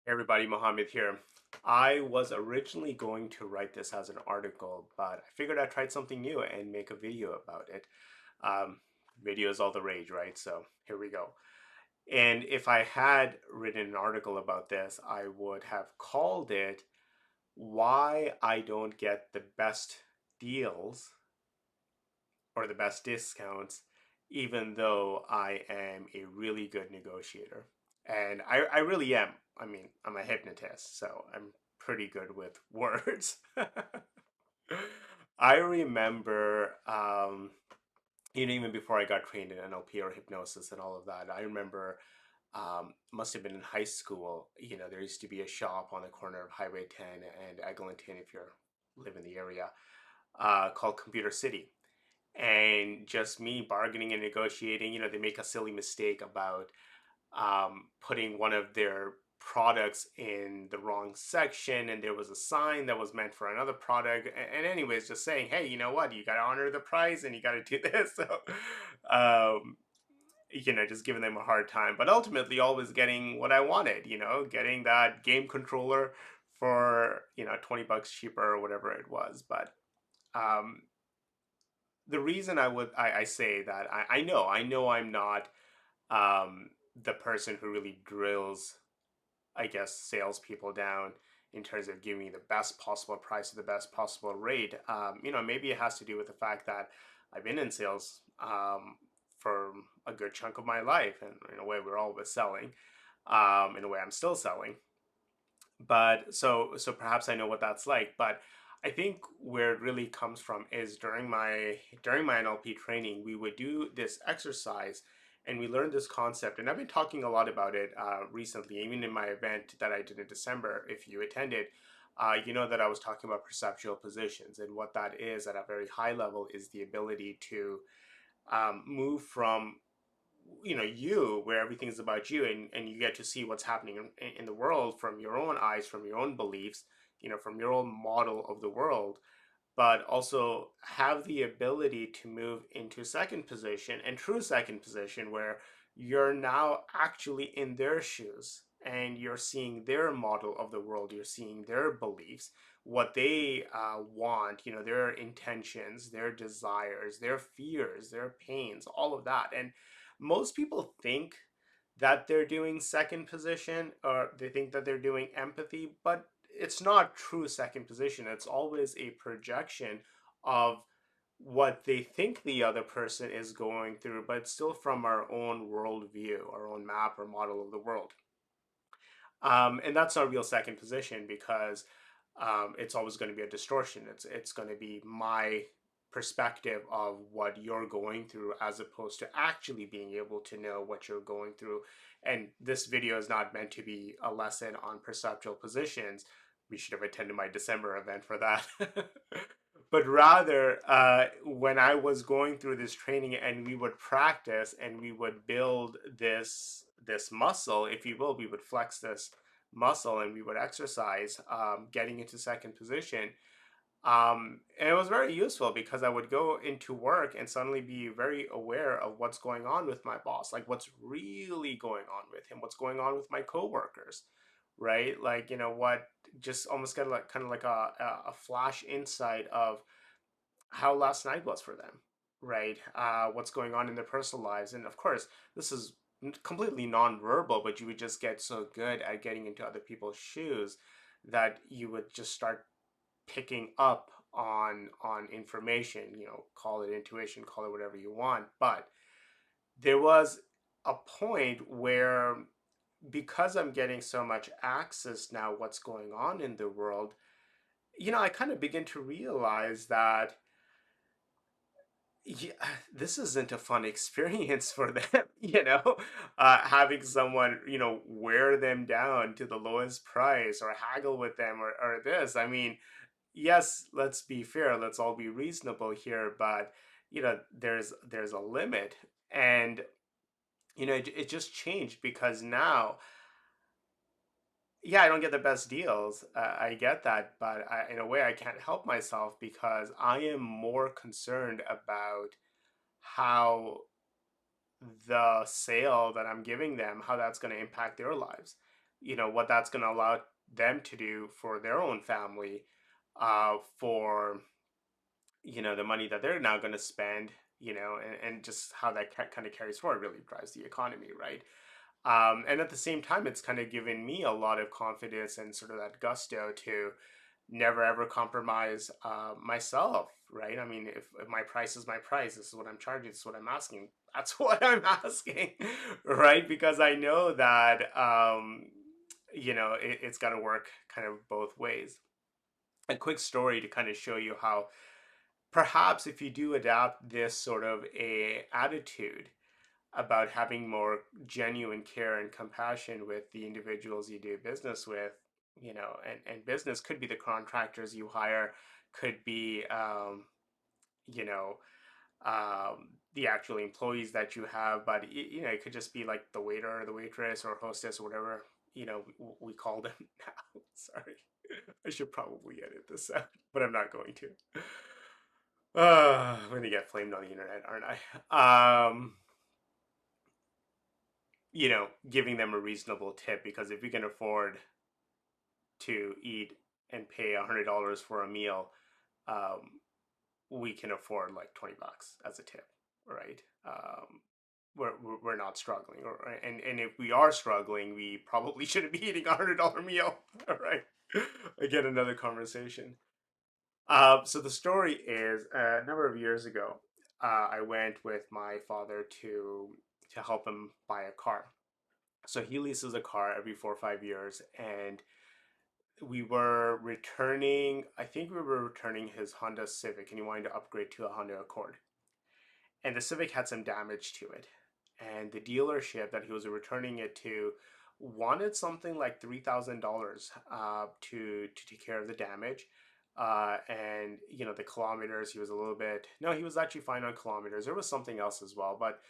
Hey everybody, Mohammed here. I was originally going to write this as an article, but I figured I'd try something new and make a video about it. Um, Video is all the rage, right? So here we go. And if I had written an article about this, I would have called it Why I Don't Get the Best Deals or the Best Discounts, even though I am a really good negotiator. And I really am. I mean, I'm a hypnotist, so I'm pretty good with words. I remember, even before I got trained in NLP or hypnosis and all of that, I remember, must have been in high school. There used to be a shop on the corner of Highway 10 and Eglinton, if you live in the area, called Computer City. And just me bargaining and negotiating, they make a silly mistake about putting one of their products in the wrong section, and there was a sign that was meant for another product. And anyways, just saying, hey, you know what, you got to honor the price and you got to do this. So um, just giving them a hard time, but ultimately always getting what I wanted, getting that game controller for 20 bucks cheaper or whatever it was. But um, the reason I say that, I know I'm not the person who really drills, I guess, salespeople down in terms of giving me the best possible price or the best possible rate. Maybe it has to do with the fact that I've been in sales for a good chunk of my life, and in a way, we're always selling. In a way, I'm still selling, but so perhaps I know what that's like. But I think where it really comes from is during my NLP training, we would do this exercise, and we learned this concept. And I've been talking a lot about it recently, even in my event that I did in December. If you attended, you know that I was talking about perceptual positions, and what that is at a very high level is the ability to move from you, where everything's about you, and you get to see what's happening in the world from your own eyes, from your own beliefs, from your own model of the world, but also have the ability to move into second position and true second position, where you're now actually in their shoes and you're seeing their model of the world, you're seeing their beliefs, what they want, their intentions, their desires, their fears, their pains, all of that. And most people think that they're doing second position, or they think that they're doing empathy, but it's not true second position. It's always a projection of what they think the other person is going through, but still from our own worldview, our own map or model of the world. And that's not real second position, because it's always going to be a distortion. It's going to be my perspective of what you're going through, as opposed to actually being able to know what you're going through. And this video is not meant to be a lesson on perceptual positions. We should have attended my December event for that. But rather, when I was going through this training, and we would practice and we would build this muscle, if you will, we would flex this muscle and we would exercise, getting into second position. And it was very useful, because I would go into work and suddenly be very aware of what's going on with my boss, like what's really going on with him, what's going on with my coworkers, right? Like, what, just almost get like kind of like a flash insight of how last night was for them, right? What's going on in their personal lives. And of course, this is completely non-verbal, but you would just get so good at getting into other people's shoes that you would just start picking up on information. Call it intuition, call it whatever you want. But there was a point where, because I'm getting so much access now, what's going on in the world, I kind of begin to realize that, yeah, this isn't a fun experience for them, having someone, wear them down to the lowest price, or haggle with them, or this. I mean, yes, let's be fair, let's all be reasonable here, but there's a limit. And it just changed, because now, yeah, I don't get the best deals. I get that, but in a way, I can't help myself, because I am more concerned about how the sale that I'm giving them, how that's going to impact their lives. what that's going to allow them to do for their own family, for the money that they're now going to spend, and just how that kind of carries forward really drives the economy, right? And at the same time, it's kind of given me a lot of confidence and sort of that gusto to never ever compromise myself, right? I mean, if my price is my price, this is what I'm charging, this is what I'm asking, that's what I'm asking, right? Because I know that, it's got to work kind of both ways. A quick story to kind of show you how perhaps if you do adapt this sort of a attitude about having more genuine care and compassion with the individuals you do business with, and business could be the contractors you hire, could be, you know, the actual employees that you have, but it could just be like the waiter or the waitress or hostess or whatever, we call them now. Sorry. I should probably edit this out, but I'm not going to. I'm going to get flamed on the internet, aren't I? Giving them a reasonable tip, because if you can afford to eat and pay $100 for a meal, um, we can afford like $20 as a tip, right? We're not struggling, and if we are struggling, we probably shouldn't be eating $100 meal, all right? Again, another conversation. So the story is a number of years ago, I went with my father to help him buy a car. So he leases a car every 4 or 5 years, and we were returning. I think we were returning his Honda Civic, and he wanted to upgrade to a Honda Accord. And the Civic had some damage to it, and the dealership that he was returning it to wanted something like $3,000 to take care of the damage. And the kilometers, he was a little bit, no, he was actually fine on kilometers. There was something else as well, but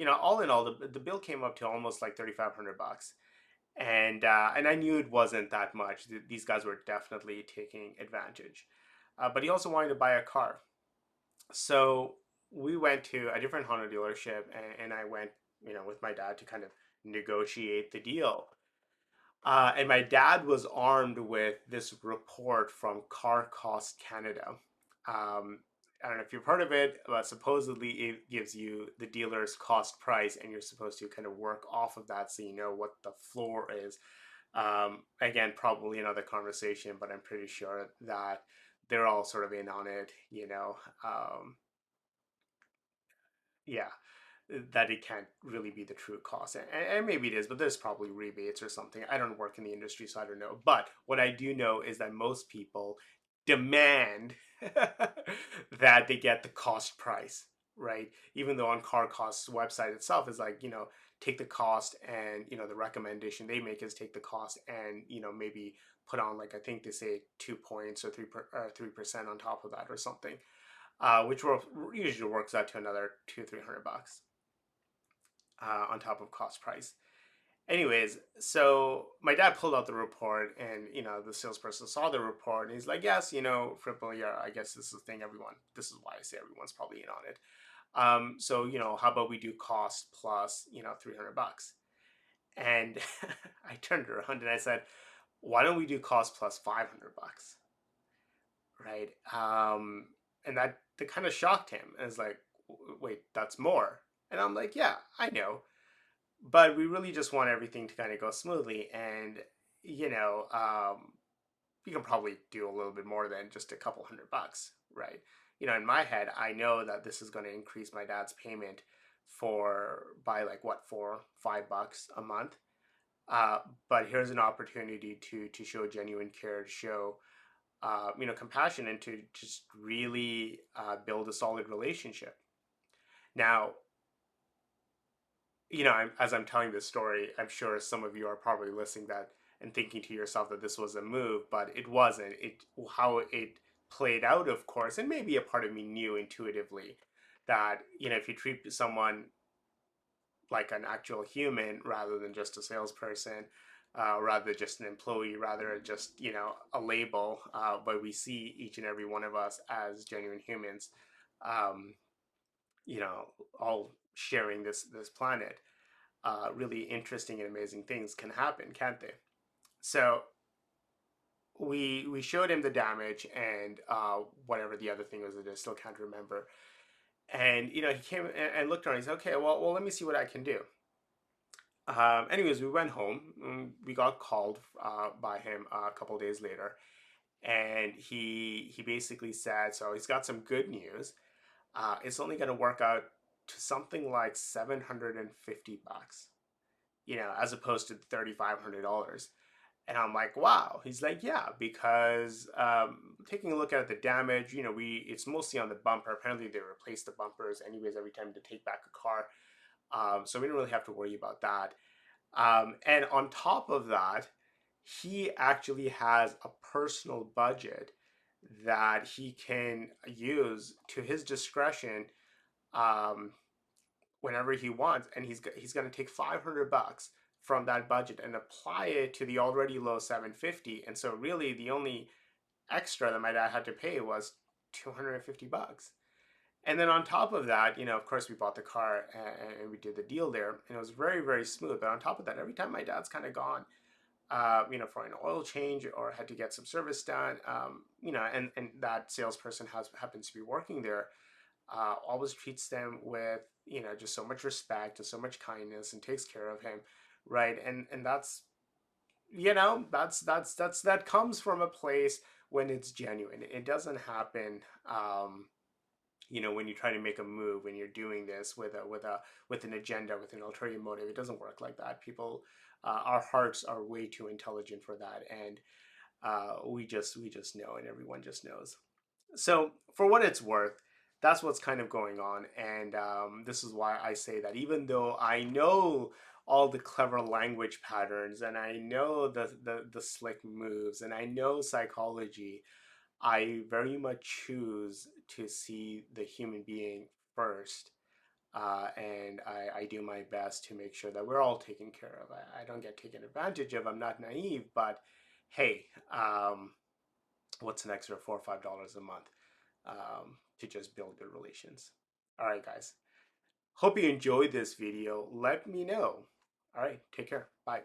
all in all, the bill came up to almost like $3,500. And I knew it wasn't that much. These guys were definitely taking advantage. But he also wanted to buy a car, so we went to a different Honda dealership, and I went, with my dad to kind of negotiate the deal. And my dad was armed with this report from Car Cost Canada. I don't know if you've heard of it, but supposedly it gives you the dealer's cost price, and you're supposed to kind of work off of that so you know what the floor is. Again, probably another conversation, but I'm pretty sure that they're all sort of in on it. Yeah, that it can't really be the true cost. And maybe it is, but there's probably rebates or something. I don't work in the industry, so I don't know. But what I do know is that most people demand that they get the cost price, right? Even though on Car Cost's website itself is like, take the cost, and, the recommendation they make is take the cost and, maybe put on, like, I think they say 2 points or 3% on top of that or something, which usually works out to another 200-300 bucks on top of cost price. Anyways, so my dad pulled out the report, and the salesperson saw the report, and he's like, "Yes, Fripple, yeah, I guess this is the thing. Everyone, this is why I say everyone's probably in on it. So how about we do cost plus 300 bucks?" And I turned around and I said, "Why don't we do cost plus 500 bucks?" Right? And that kind of shocked him. And it's like, "Wait, that's more?" And I'm like, "Yeah, I know, but we really just want everything to kind of go smoothly, and you know um, you can probably do a little bit more than just a couple $100, right?" In my head, I know that this is going to increase my dad's payment by like what, $4-5 a month. uh, but here's an opportunity to show genuine care, to show compassion, and to just really build a solid relationship. Now, as I'm telling this story, I'm sure some of you are probably listening that and thinking to yourself that this was a move, but it wasn't. How it played out, of course, and maybe a part of me knew intuitively that if you treat someone like an actual human rather than just a salesperson, rather than just an employee, rather than just a label, but we see each and every one of us as genuine humans, um, all sharing this planet. Really interesting and amazing things can happen, can't they? So we showed him the damage and whatever the other thing was that I still can't remember. And he came and looked around. He's okay. Well, let me see what I can do. Anyways, we went home. We got called by him a couple days later, and he basically said, so he's got some good news. It's only going to work out to something like $750, as opposed to $3,500. And I'm like, wow. He's like, yeah, because taking a look at the damage, it's mostly on the bumper. Apparently, they replace the bumpers anyways every time to take back a car. So we don't really have to worry about that. And on top of that, he actually has a personal budget that he can use to his discretion um, whenever he wants, and he's going to take $500 from that budget and apply it to the already low 750. And so really the only extra that my dad had to pay was $250. And then on top of that, of course, we bought the car and we did the deal there, and it was very, very smooth. But on top of that, every time my dad's kind of gone, for an oil change or had to get some service done, and that salesperson happens to be working there, always treats them with just so much respect and so much kindness and takes care of him, right? And that comes from a place when it's genuine. It doesn't happen. When you try to make a move, when you're doing this with an agenda, with an ulterior motive, it doesn't work like that. People, our hearts are way too intelligent for that, and we just know, and everyone just knows. So for what it's worth, that's what's kind of going on, and this is why I say that even though I know all the clever language patterns and I know the slick moves and I know psychology, I very much choose to see the human being first. And I do my best to make sure that we're all taken care of. I don't get taken advantage of. I'm not naive, but hey, what's an extra $4 or $5 a month to just build good relations? All right, guys. Hope you enjoyed this video. Let me know. All right, take care. Bye.